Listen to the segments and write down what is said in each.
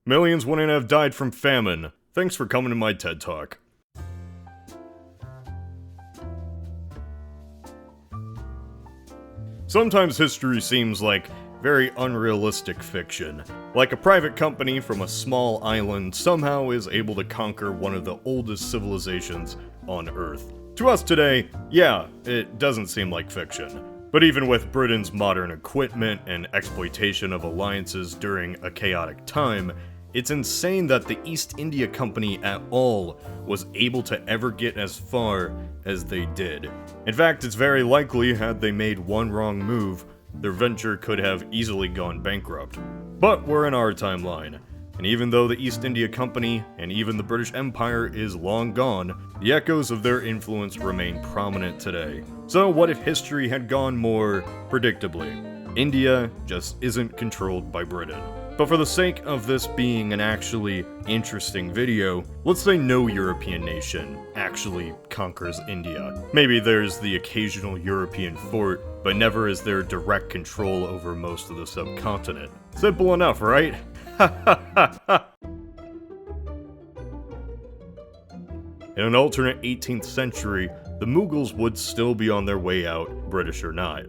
Millions wouldn't have died from famine. Thanks for coming to my TED Talk. Sometimes history seems like very unrealistic fiction. Like a private company from a small island somehow is able to conquer one of the oldest civilizations on Earth. To us today, yeah, it doesn't seem like fiction. But even with Britain's modern equipment and exploitation of alliances during a chaotic time, it's insane that the East India Company at all was able to ever get as far as they did. In fact, it's very likely had they made one wrong move, their venture could have easily gone bankrupt. But we're in our timeline, and even though the East India Company and even the British Empire is long gone, the echoes of their influence remain prominent today. So what if history had gone more predictably? India just isn't controlled by Britain. But for the sake of this being an actually interesting video, let's say no European nation actually conquers India. Maybe there's the occasional European fort, but never is there direct control over most of the subcontinent. Simple enough, right? In an alternate 18th century, the Mughals would still be on their way out, British or not.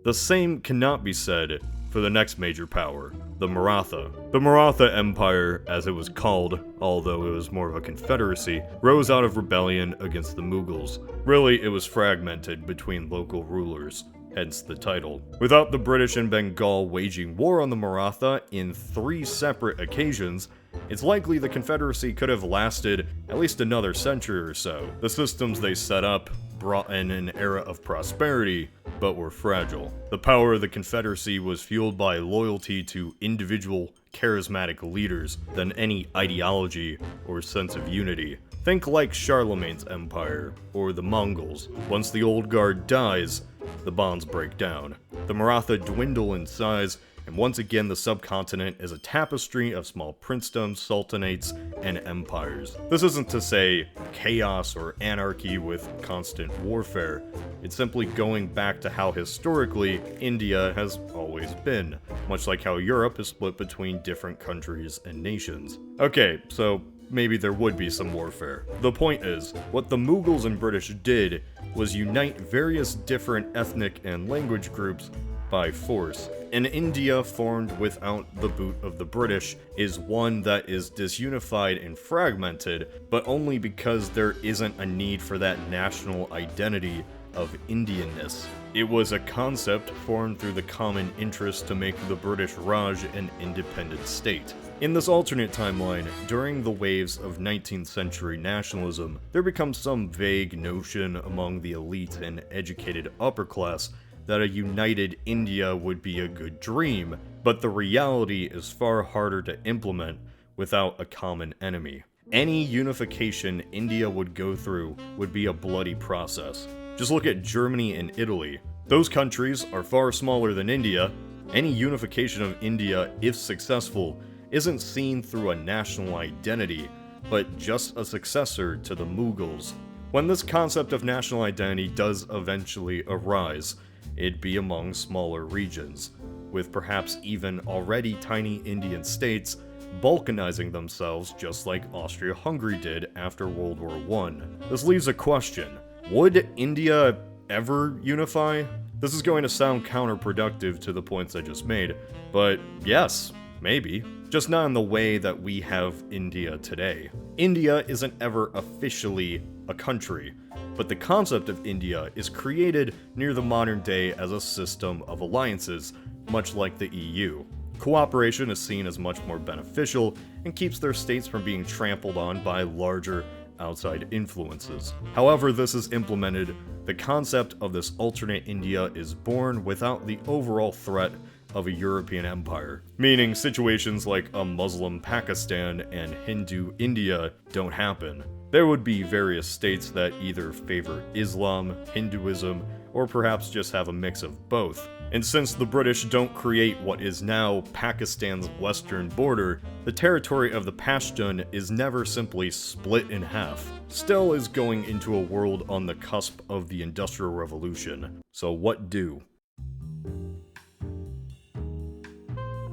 The same cannot be said for the next major power, the Maratha. The Maratha Empire, as it was called, although it was more of a confederacy, rose out of rebellion against the Mughals. Really, it was fragmented between local rulers, hence the title. Without the British and Bengal waging war on the Maratha in 3 separate occasions, it's likely the Confederacy could have lasted at least another century or so. The systems they set up brought in an era of prosperity, but were fragile. The power of the Confederacy was fueled by loyalty to individual, charismatic leaders than any ideology or sense of unity. Think like Charlemagne's empire, or the Mongols. Once the old guard dies, the bonds break down. The Maratha dwindle in size, and once again the subcontinent is a tapestry of small princedoms, sultanates, and empires. This isn't to say chaos or anarchy with constant warfare. It's simply going back to how historically India has always been, much like how Europe is split between different countries and nations. Okay, so maybe there would be some warfare. The point is, what the Mughals and British did was unite various different ethnic and language groups by force. An India formed without the boot of the British is one that is disunified and fragmented, but only because there isn't a need for that national identity of Indianness. It was a concept formed through the common interest to make the British Raj an independent state. In this alternate timeline, during the waves of 19th century nationalism, there becomes some vague notion among the elite and educated upper class that a united India would be a good dream, but the reality is far harder to implement without a common enemy. Any unification India would go through would be a bloody process. Just look at Germany and Italy. Those countries are far smaller than India. Any unification of India, if successful, isn't seen through a national identity, but just a successor to the Mughals. When this concept of national identity does eventually arise, it'd be among smaller regions, with perhaps even already tiny Indian states balkanizing themselves just like Austria-Hungary did after World War I. This leaves a question. Would India ever unify? This is going to sound counterproductive to the points I just made, but yes, maybe. Just not in the way that we have India today. India isn't ever officially a country, but the concept of India is created near the modern day as a system of alliances, much like the EU. Cooperation is seen as much more beneficial and keeps their states from being trampled on by larger outside influences. However this is implemented, the concept of this alternate India is born without the overall threat of a European empire, meaning situations like a Muslim Pakistan and Hindu India don't happen. There would be various states that either favor Islam, Hinduism, or perhaps just have a mix of both. And since the British don't create what is now Pakistan's western border, the territory of the Pashtun is never simply split in half. Still is going into a world on the cusp of the Industrial Revolution. So what do?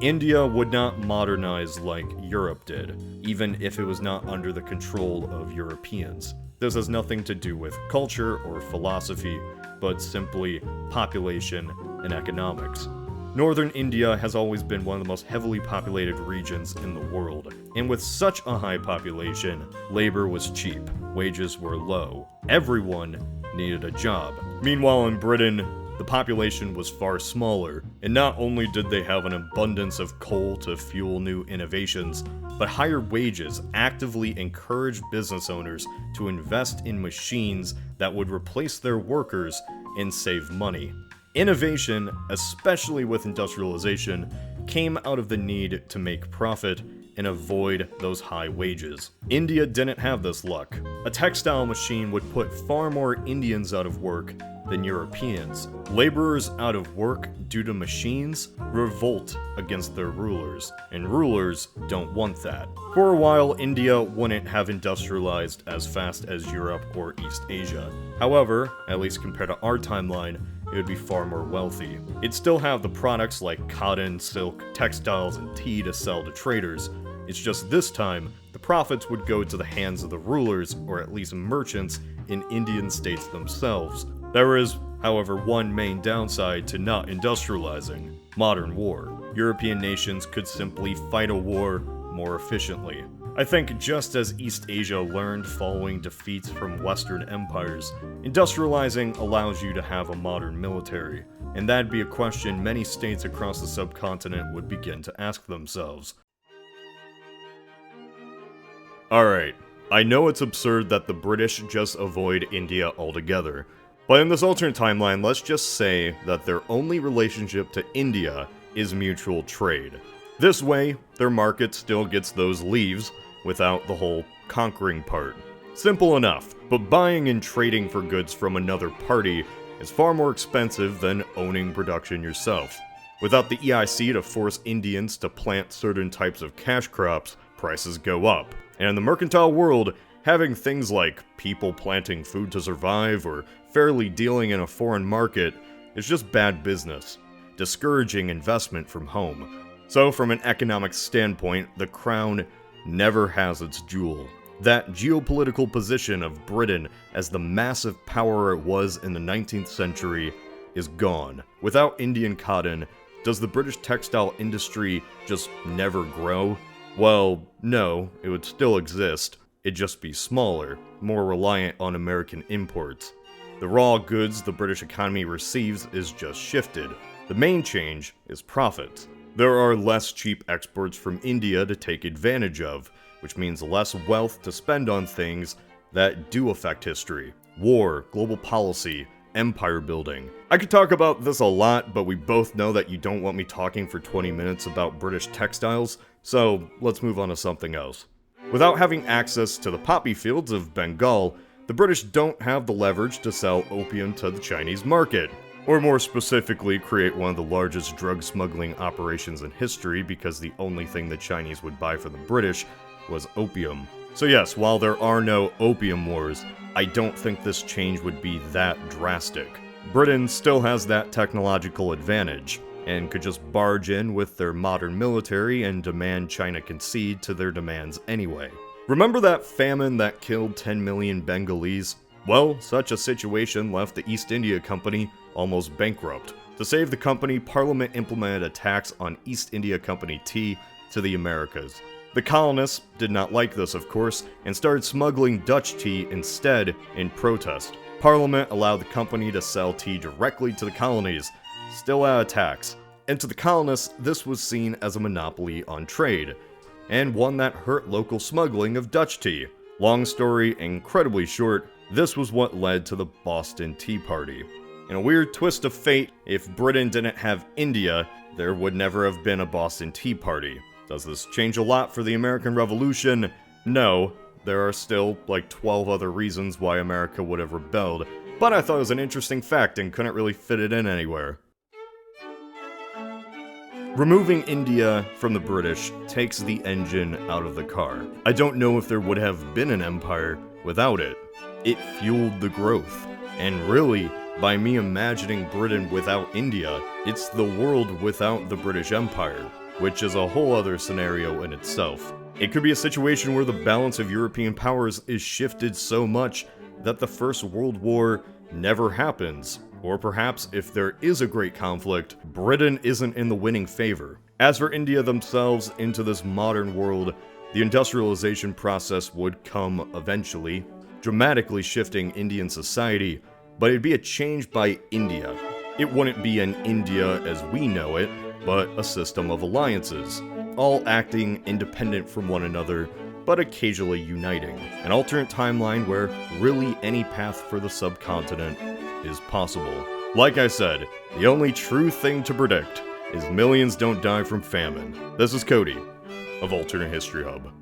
India would not modernize like Europe did, even if it was not under the control of Europeans. This has nothing to do with culture or philosophy, but simply population and economics. Northern India has always been one of the most heavily populated regions in the world, and with such a high population, labor was cheap, wages were low, everyone needed a job. Meanwhile in Britain, the population was far smaller, and not only did they have an abundance of coal to fuel new innovations, but higher wages actively encouraged business owners to invest in machines that would replace their workers and save money. Innovation, especially with industrialization, came out of the need to make profit and avoid those high wages. India didn't have this luck. A textile machine would put far more Indians out of work than Europeans. Laborers out of work due to machines revolt against their rulers, and rulers don't want that. For a while, India wouldn't have industrialized as fast as Europe or East Asia. However, at least compared to our timeline, it would be far more wealthy. It'd still have the products like cotton, silk, textiles, and tea to sell to traders. It's just this time, the profits would go to the hands of the rulers, or at least merchants, in Indian states themselves. There is, however, one main downside to not industrializing: modern war. European nations could simply fight a war more efficiently. I think just as East Asia learned following defeats from Western empires, industrializing allows you to have a modern military, and that'd be a question many states across the subcontinent would begin to ask themselves. Alright, I know it's absurd that the British just avoid India altogether, but in this alternate timeline, let's just say that their only relationship to India is mutual trade. This way, their market still gets those leaves without the whole conquering part. Simple enough, but buying and trading for goods from another party is far more expensive than owning production yourself. Without the EIC to force Indians to plant certain types of cash crops, prices go up. And in the mercantile world, having things like people planting food to survive or fairly dealing in a foreign market is just bad business, discouraging investment from home. So from an economic standpoint, the crown never has its jewel. That geopolitical position of Britain as the massive power it was in the 19th century is gone. Without Indian cotton, does the British textile industry just never grow? Well, no, it would still exist. It'd just be smaller, more reliant on American imports. The raw goods the British economy receives is just shifted. The main change is profits. There are less cheap exports from India to take advantage of, which means less wealth to spend on things that do affect history. War, global policy, empire building. I could talk about this a lot, but we both know that you don't want me talking for 20 minutes about British textiles, so let's move on to something else. Without having access to the poppy fields of Bengal, the British don't have the leverage to sell opium to the Chinese market. Or more specifically, create one of the largest drug smuggling operations in history, because the only thing the Chinese would buy from the British was opium. So yes, while there are no opium wars, I don't think this change would be that drastic. Britain still has that technological advantage, and could just barge in with their modern military and demand China concede to their demands anyway. Remember that famine that killed 10 million Bengalese? Well, such a situation left the East India Company almost bankrupt. To save the company, Parliament implemented a tax on East India Company tea to the Americas. The colonists did not like this, of course, and started smuggling Dutch tea instead in protest. Parliament allowed the company to sell tea directly to the colonies, still at a tax. And to the colonists, this was seen as a monopoly on trade, and one that hurt local smuggling of Dutch tea. Long story, incredibly short, this was what led to the Boston Tea Party. In a weird twist of fate, if Britain didn't have India, there would never have been a Boston Tea Party. Does this change a lot for the American Revolution? No. There are still like 12 other reasons why America would have rebelled, but I thought it was an interesting fact and couldn't really fit it in anywhere. Removing India from the British takes the engine out of the car. I don't know if there would have been an empire without it. It fueled the growth. And really, by me imagining Britain without India, it's the world without the British Empire. which is a whole other scenario in itself. It could be a situation where the balance of European powers is shifted so much that the First World War never happens, or perhaps if there is a great conflict, Britain isn't in the winning favor. As for India themselves into this modern world, the industrialization process would come eventually, dramatically shifting Indian society, but it'd be a change by India. It wouldn't be an India as we know it, but a system of alliances, all acting independent from one another, but occasionally uniting. An alternate timeline where really any path for the subcontinent is possible. Like I said, the only true thing to predict is millions don't die from famine. This is Cody of Alternate History Hub.